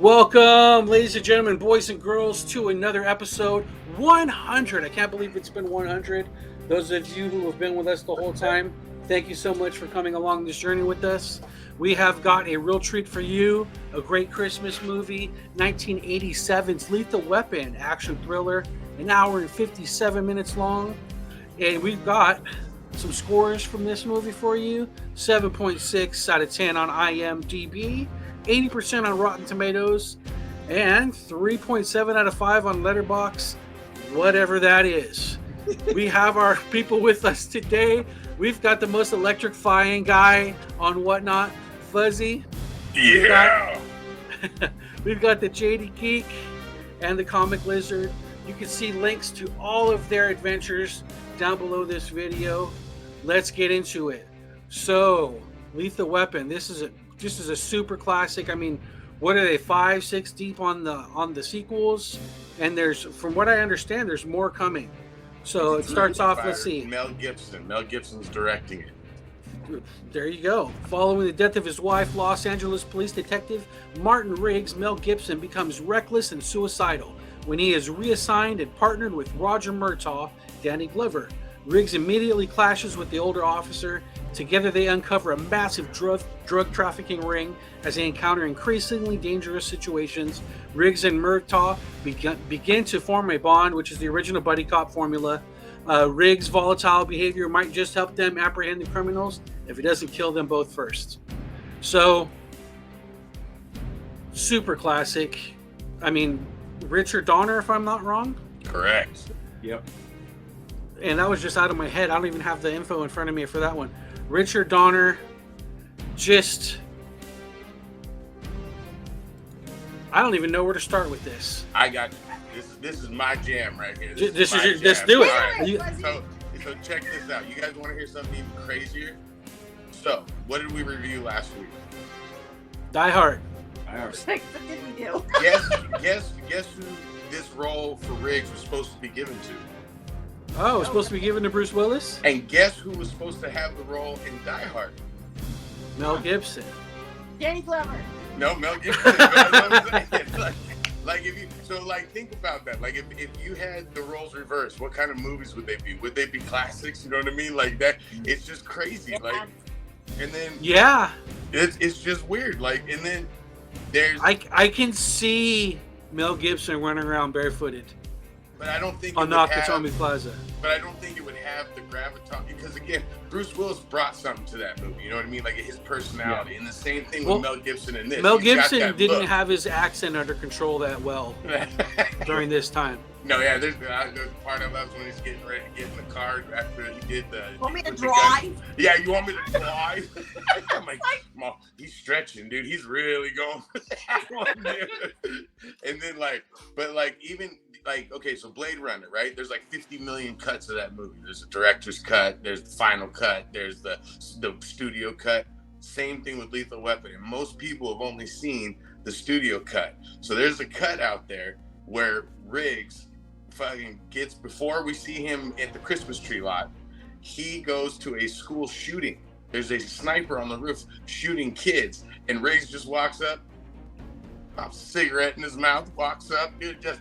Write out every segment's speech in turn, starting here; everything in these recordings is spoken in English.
Welcome, ladies and gentlemen, boys and girls, to another episode 100. I can't believe it's been 100. Those of you who have been with us the whole time, thank you so much for coming along this journey with us. We have got a real treat for you, a great Christmas movie, 1987's Lethal Weapon action thriller, an hour and 57 minutes long. And we've got some scores from this movie for you. 7.6 out of 10 on IMDb, 80% on Rotten Tomatoes, and 3.7 out of 5 on Letterboxd, whatever that is. We have our people with us today. We've got the most electrifying guy on Whatnot, Fuzzy. Yeah. We've got the JD Geek and the Comic Lizard. You can see links to all of their adventures down below this video. Let's get into it. So, Lethal Weapon. This is a super classic. I mean, what are they, 5, 6 deep on the sequels? And there's, from what I understand, there's more coming. So it starts off. Let's see. Mel Gibson's directing it. There you go. Following the death of his wife, Los Angeles police detective Martin Riggs, Mel Gibson becomes reckless and suicidal when he is reassigned and partnered with Roger Murtaugh, Danny Glover. Riggs immediately clashes with the older officer. Together they uncover a massive drug trafficking ring as they encounter increasingly dangerous situations. Riggs and Murtaugh begin to form a bond, which is the original buddy cop formula. Riggs' volatile behavior might just help them apprehend the criminals if it doesn't kill them both first. So, super classic. I mean, Richard Donner, if I'm not wrong. Correct. Yep. And that was just out of my head. I don't even have the info in front of me for that one. Richard Donner, I don't even know where to start with this. I got this is my jam right here. Let's do it. Right. So check this out. You guys want to hear something even crazier? So, what did we review last week? Die Hard. What did we do? Guess who this role for Riggs was supposed to be given to? Oh, it's supposed to be given to Bruce Willis? And guess who was supposed to have the role in Die Hard? Mel Gibson. Danny Glover. No, Mel Gibson. Think about that. Like, if you had the roles reversed, what kind of movies would they be? Would they be classics? You know what I mean? Like that. It's just crazy. Yeah. Like, and then it's just weird. Like, and then there's I can see Mel Gibson running around barefooted. But I don't think on Nakatomi Plaza. But I don't think it would have the gravitas, because again, Bruce Willis brought something to that movie. You know what I mean? Like his personality, and the same thing with Mel Gibson in this. Mel Gibson didn't have his accent under control that well during this time. No, yeah, there's a part of us when he's getting ready to get in the car after he did the. Want me to drive? Yeah, you want me to drive? I'm like, he's stretching, dude. He's really going for that one, dude. And then okay, so Blade Runner, right? There's like 50 million cuts of that movie. There's a director's cut, there's the final cut, there's the studio cut. Same thing with Lethal Weapon. And most people have only seen the studio cut. So there's a cut out there where Riggs fucking gets, before we see him at the Christmas tree lot, he goes to a school shooting. There's a sniper on the roof shooting kids, and Riggs just walks up, pops a cigarette in his mouth, walks up, dude, just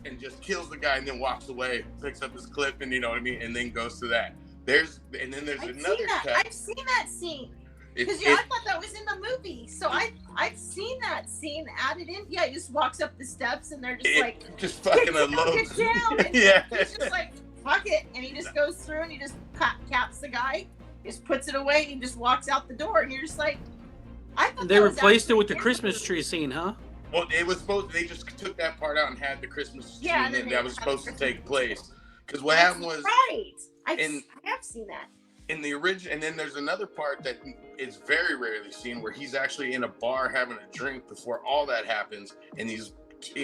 and just kills the guy, and then walks away, picks up his clip, and you know what I mean, and then goes to that. There's another cut. I've seen that scene. Because I thought that was in the movie, so I've seen that scene added in. Yeah, he just walks up the steps, and they're just fucking unloads. Get down. And Yeah, he's just like, fuck it, and he just goes through and he just caps the guy, just puts it away, and he just walks out the door, and you're just like, I thought they replaced it with the Christmas tree scene, huh? Well, it was supposed. They just took that part out and had the Christmas tree, and then that was supposed to take place. Because what happened was I have seen that. In the original, and then there's another part that is very rarely seen, where he's actually in a bar having a drink before all that happens, and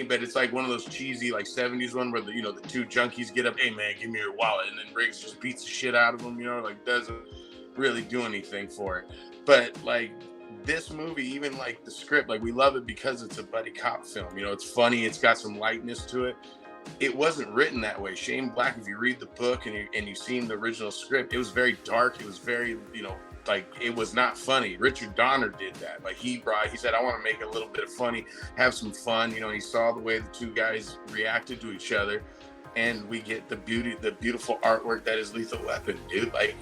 but it's like one of those cheesy like 70s one where the two junkies get up, hey man, give me your wallet, and then Riggs just beats the shit out of him, like doesn't really do anything for it. But like this movie, even like the script, like we love it because it's a buddy cop film. It's funny, it's got some lightness to it. it wasn't written that way. Shane Black, if you read the book and you've seen the original script, it was very dark. It was very, like, it was not funny. Richard Donner did that. Like, he said, I want to make it a little bit of funny, have some fun. He saw the way the two guys reacted to each other, and we get the beautiful artwork that is Lethal Weapon, dude. Like,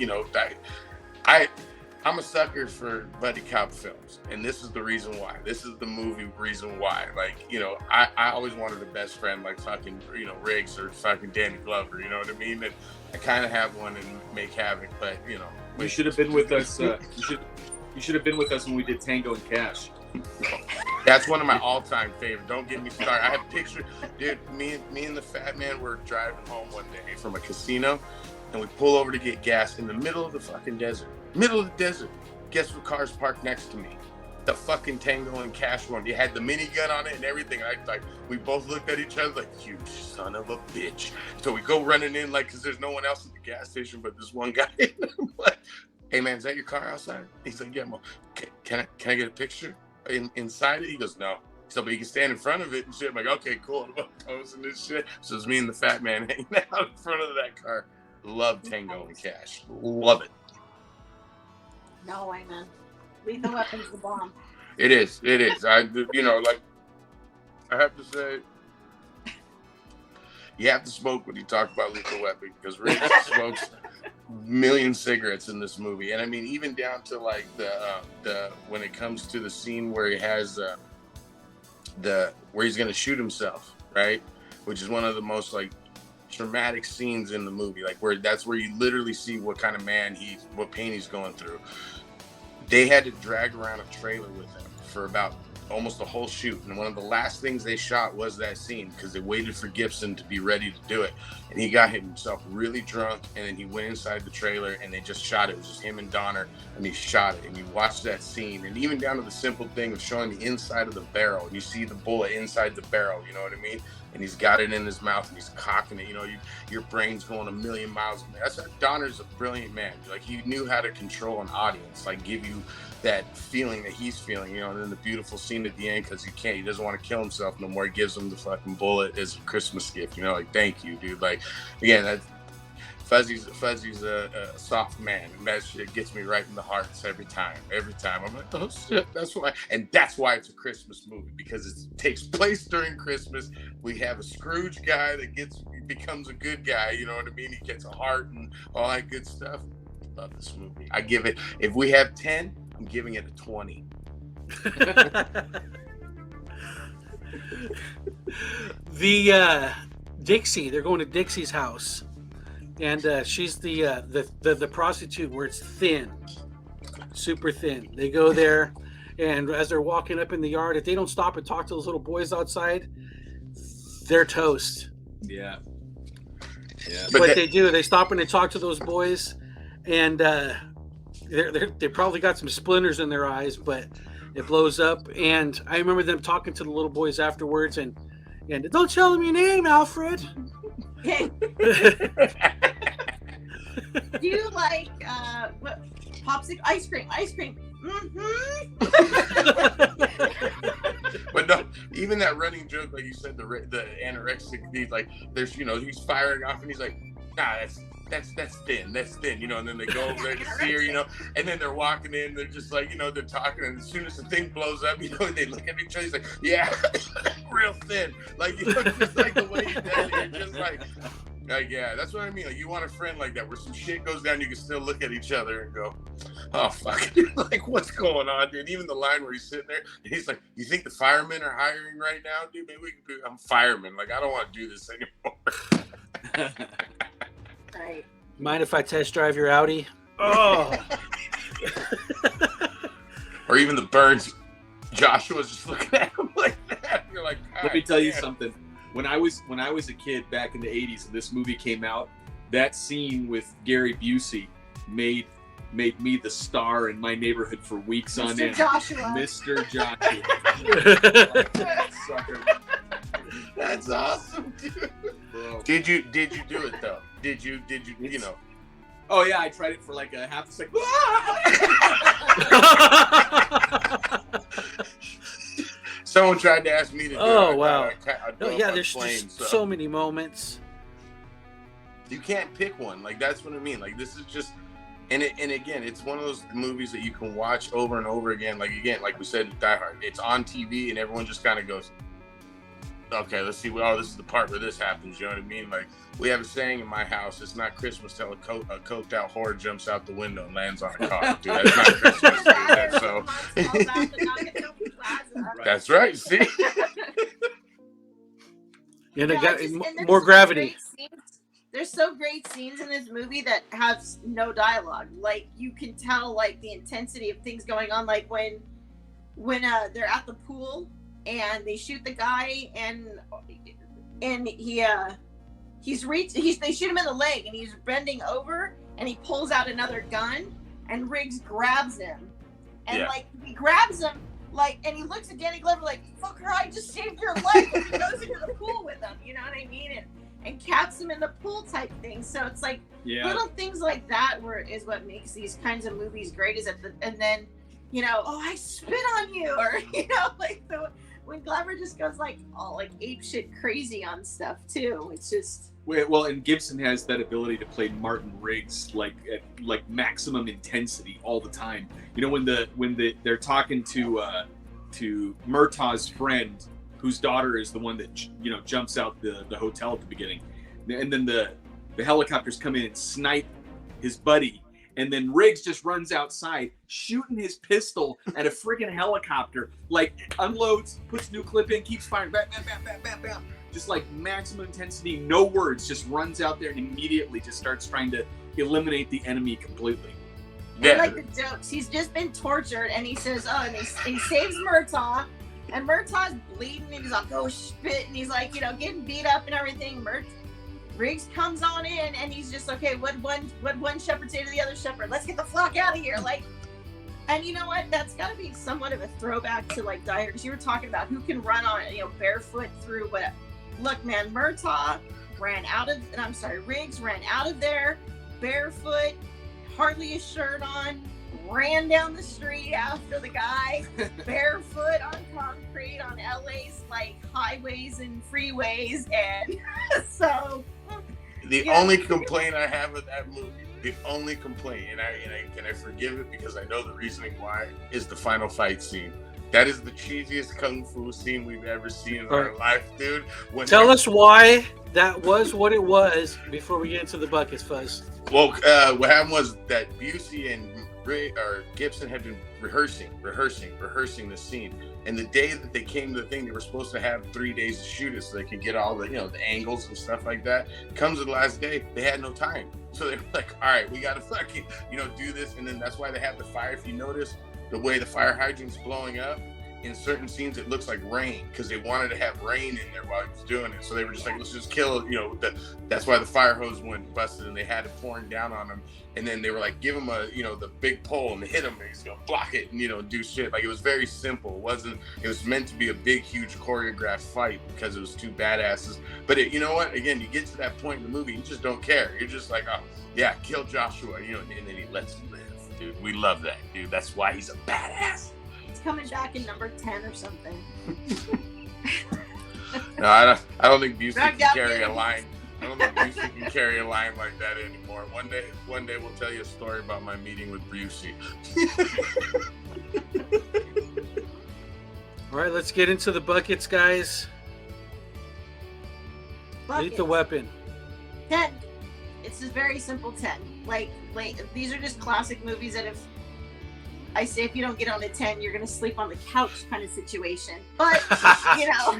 I'm a sucker for buddy cop films, and this is the reason why. This is the movie reason why. Like, I always wanted a best friend like fucking, Riggs or fucking Danny Glover, you know what I mean? And I kind of have one in Make Havoc, but, You should have been with us. You should have been with us when we did Tango and Cash. That's one of my all-time favorites. Don't get me started. I have pictures, dude. Me and the fat man were driving home one day from a casino, and we pull over to get gas in the middle of the fucking desert. Middle of the desert. Guess what car's parked next to me? The fucking Tango and Cash one. You had the minigun on it and everything. We both looked at each other like, you son of a bitch. So we go running in, like, because there's no one else at the gas station but this one guy. I'm like, hey man, is that your car outside? He's like, yeah, Mo. Can I get a picture inside it? He goes, no. So, but you can stand in front of it and shit. I'm like, okay, cool. I'm posting this shit. So it's me and the fat man hanging out in front of that car. Love Tango and Cash. Love it. No way, man. Lethal Weapon's the bomb. It is. I have to say, you have to smoke when you talk about Lethal Weapon, because Rick smokes a million cigarettes in this movie. And I mean, even down to like the when it comes to the scene where he has where he's going to shoot himself, right? Which is one of the most like traumatic scenes in the movie, like that's where you literally see what kind of man what pain he's going through. They had to drag around a trailer with him for about almost the whole shoot, and one of the last things they shot was that scene, because they waited for Gibson to be ready to do it, and he got himself really drunk, and then he went inside the trailer and they just shot it. It was just him and Donner, and he shot it, and you watch that scene, and even down to the simple thing of showing the inside of the barrel, and you see the bullet inside the barrel, you know what I mean? And he's got it in his mouth and he's cocking it, your brain's going a million miles. Donner's a brilliant man. Like, he knew how to control an audience, like give you that feeling that he's feeling, and then the beautiful scene at the end, because he doesn't want to kill himself no more. He gives him the fucking bullet as a Christmas gift, like, thank you, dude. Like, again, that Fuzzy's a soft man, and that shit gets me right in the hearts every time. I'm like, oh shit, that's why it's a Christmas movie, because it takes place during Christmas. We have a Scrooge guy that becomes a good guy, you know what I mean? He gets a heart and all that good stuff. Love this movie. I give it, if we have 10, I'm giving it a 20. The Dixie, they're going to Dixie's house, and she's the prostitute where it's thin, super thin. They go there, and as they're walking up in the yard, if they don't stop and talk to those little boys outside, they're toast. Yeah. But they do. They stop and they talk to those boys, and they probably got some splinters in their eyes, but it blows up. And I remember them talking to the little boys afterwards, and don't tell them your name, Alfred. Do you like popsicle ice cream? Mm-hmm. But no, even that running joke, like you said, the anorexic, he's like, there's, he's firing off, and he's like, nah, that's thin, and then they go over there to see her, and then they're walking in, they're just like, they're talking, and as soon as the thing blows up, they look at each other, he's like, yeah, real thin, like, just like the way he does it, you're just like, yeah, that's what I mean. Like, you want a friend like that, where some shit goes down, you can still look at each other and go, oh, fuck. Like, what's going on, dude? Even the line where he's sitting there, and he's like, you think the firemen are hiring right now? Dude, maybe we can do, I'm fireman. Like, I don't want to do this anymore. Right. Mind if I test drive your Audi? Oh. Or even the Burns. Joshua's just looking at him like that. You're like, let me tell you something. When I was a kid back in the 80s and this movie came out, that scene with Gary Busey made me the star in my neighborhood for weeks on end. Mr. Joshua. That's awesome, dude. Bro. Did you do it though? Did you Oh yeah, I tried it for like a half a second. Someone tried to ask me to do it. Oh, wow. I No, yeah, there's just so many moments. You can't pick one. Like, that's what I mean. Like, this is just, and again, it's one of those movies that you can watch over and over again. Like, again, like we said, Die Hard. It's on TV, and everyone just kind of goes, okay, let's see. Oh, this is the part where this happens. You know what I mean? Like, we have a saying in my house: "It's not Christmas till a coked out whore jumps out the window and lands on a car." Dude, that's not Christmas. Dude. That's right. See. And it got more gravity. There's so great scenes in this movie that have no dialogue. Like, you can tell, like, the intensity of things going on. Like when they're at the pool and they shoot the guy and they shoot him in the leg and he's bending over and he pulls out another gun and Riggs grabs him and like he grabs him like and he looks at Danny Glover like, fucker, I just saved your life, and he goes into the pool with him, you know what I mean, and caps him in the pool type thing. So it's like little things like that is what makes these kinds of movies great. And then, you know, oh, I spit on you, or, you know, like when Glover just goes like all like ape shit crazy on stuff too. It's just well, and Gibson has that ability to play Martin Riggs like at like maximum intensity all the time. You know, when they're talking to Murtaugh's friend, whose daughter is the one that, you know, jumps out the hotel at the beginning, and then the helicopters come in and snipe his buddy. And then Riggs just runs outside, shooting his pistol at a freaking helicopter, like unloads, puts new clip in, keeps firing, bam, bam, bam, bam, bam, bam. Just like maximum intensity, no words, just runs out there and immediately just starts trying to eliminate the enemy completely. Yeah. I like the jokes. He's just been tortured, and he says, oh, and he saves Murtaugh, and Murtaugh's bleeding, and he's like, oh, spit, and he's like, you know, getting beat up and everything. Riggs comes on in, and he's just, okay, what one shepherd say to the other shepherd? Let's get the flock out of here. Like, and you know what? That's got to be somewhat of a throwback to like Die Hard, because you were talking about who can run on, you know, barefoot through what. Look, man, Riggs ran out of there barefoot, hardly a shirt on, ran down the street after the guy, barefoot on concrete on LA's like highways and freeways, and so the only complaint I have with that movie, the only complaint, and I forgive it because I know the reasoning why, is the final fight scene. That is the cheesiest kung fu scene we've ever seen in our life, dude. Tell us why that was what it was before we get into the buckets, Fuzz. Well, what happened was that Busey and Gibson had been rehearsing the scene. And the day that they came to the thing, they were supposed to have 3 days to shoot it so they could get all the, you know, the angles and stuff like that. Comes to the last day, they had no time. So they were like, all right, we got to fucking, you know, do this. And then that's why they have the fire. If you notice, the way the fire hydrant's blowing up, in certain scenes it looks like rain, because they wanted to have rain in there while he was doing it. So they were just like, let's just kill, you know, that's why the fire hose went busted and they had it pouring down on him. And then they were like, give him the big pole and hit him, and he's gonna block it and, you know, do shit. Like, it was very simple. It was meant to be a big, huge choreographed fight because it was two badasses. But you know what? Again, you get to that point in the movie, you just don't care. You're just like, oh yeah, kill Joshua, you know, and then he lets him live. Dude, we love that, dude. That's why he's a badass. It's coming back in number 10 or something. No, I don't think Busey can carry a line. I don't think Busey can carry a line like that anymore. One day we'll tell you a story about my meeting with Busey. All right, let's get into the buckets, guys. Lethal Weapon. 10. It's a very simple 10. Like these are just classic movies that if you don't get on a 10, you're gonna sleep on the couch kind of situation. But you know,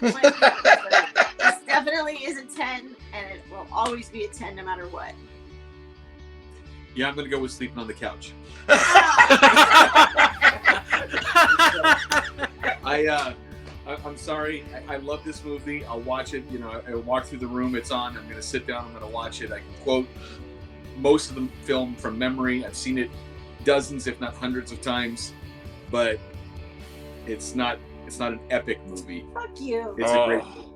this definitely is a 10, and it will always be a 10 no matter what. Yeah, I'm gonna go with sleeping on the couch. I'm sorry. I love this movie. I'll watch it. You know, I walk through the room. It's on. I'm going to sit down. I'm going to watch it. I can quote most of the film from memory. I've seen it dozens, if not hundreds of times. But it's not an epic movie. Fuck you. It's a great movie.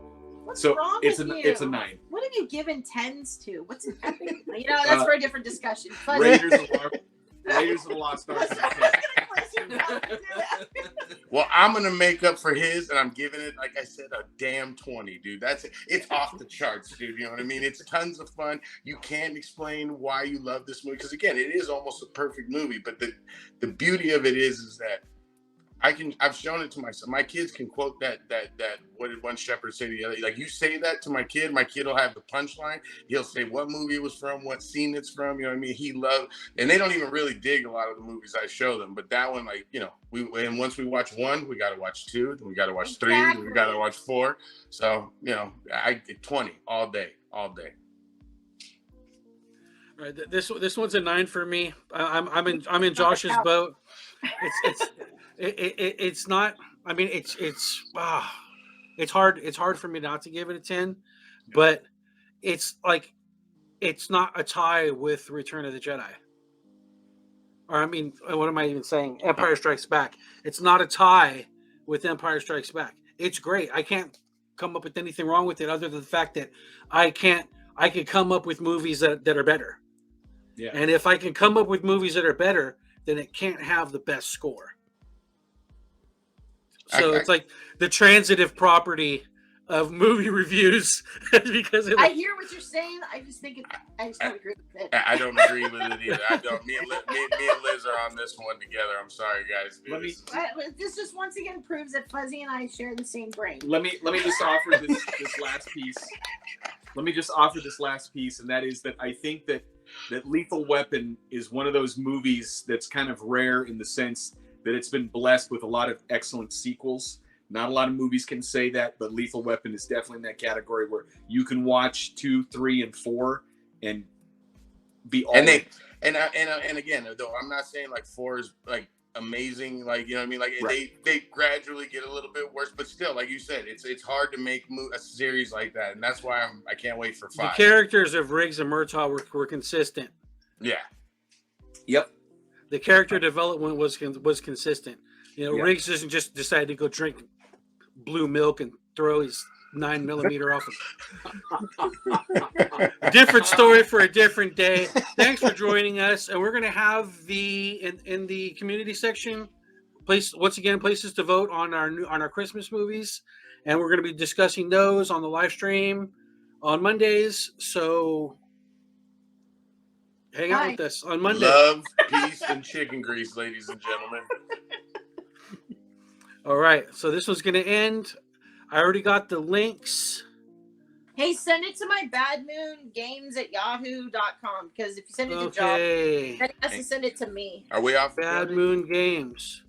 What's wrong with you? It's a 9. What have you given 10s to? What's an epic? You know, that's for a different discussion. Raiders of the Lost Ark. Let's not get into this too dumb to do that. Well, I'm gonna make up for his, and I'm giving it, like I said, a damn 20, dude. It's off the charts, dude. You know what I mean? It's tons of fun. You can't explain why you love this movie, because again, it is almost a perfect movie. But the beauty of it is that I've shown it to my kids can quote that what did one shepherd say to the other? Like, you say that to my kid will have the punchline. He'll say what movie it was from, what scene it's from. You know what I mean? He loved, and they don't even really dig a lot of the movies I show them. But that one, like, you know, and once we watch one, we got to watch two, then we got to watch three, then we got to watch four. So, you know, I get 20 all day. All right, this one's a 9 for me. I'm in Josh's boat. It's not. I mean, it's hard for me not to give it a 10, but it's like it's not a tie with Return of the Jedi. Or I mean, what am I even saying? Empire Strikes Back. It's not a tie with Empire Strikes Back. It's great. I can't come up with anything wrong with it other than the fact that I could come up with movies that are better. Yeah. And if I can come up with movies that are better, then it can't have the best score. So it's like the transitive property of movie reviews because I hear what you're saying. I just think I just don't agree with it. I don't agree with it either. I don't. Me and Liz are on this one together. I'm sorry, guys. This just once again proves that Fuzzy and I share the same brain. Let me just offer this last piece. Let me just offer this last piece, and that is that I think that Lethal Weapon is one of those movies that's kind of rare in the sense that it's been blessed with a lot of excellent sequels. Not a lot of movies can say that, but Lethal Weapon is definitely in that category where you can watch 2, 3, and 4 and be all and again, though I'm not saying like 4 is like amazing, like, you know what I mean, like they gradually get a little bit worse, but still, like you said, it's hard to make a series like that, and that's why I can't wait for 5. The characters of Riggs and Murtaugh were consistent. Yeah. Yep. The character development was consistent. You know, Riggs doesn't just decide to go drink blue milk and throw his 9mm off. Different story for a different day. Thanks for joining us, and we're going to have in the community section places to vote on our Christmas movies, and we're going to be discussing those on the live stream on Mondays. So hang out with us on Monday. Love, peace, and chicken grease, ladies and gentlemen. All right, so this one's going to end. I already got the links. Hey, send it to my badmoongames@yahoo.com, because if you send it to Josh, then he has to send it to me. Are we off? Bad Moon Games.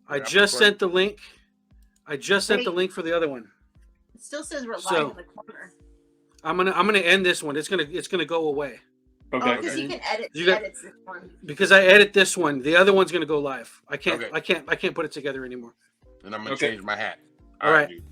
I just sent the link. I just sent the link for the other one. It still says we're live in the corner. I'm gonna end this one. It's gonna go away. Okay. Because he can edit. Edits this one. Because I edit this one. The other one's gonna go live. I can't put it together anymore. And I'm gonna change my hat. All right. Dude.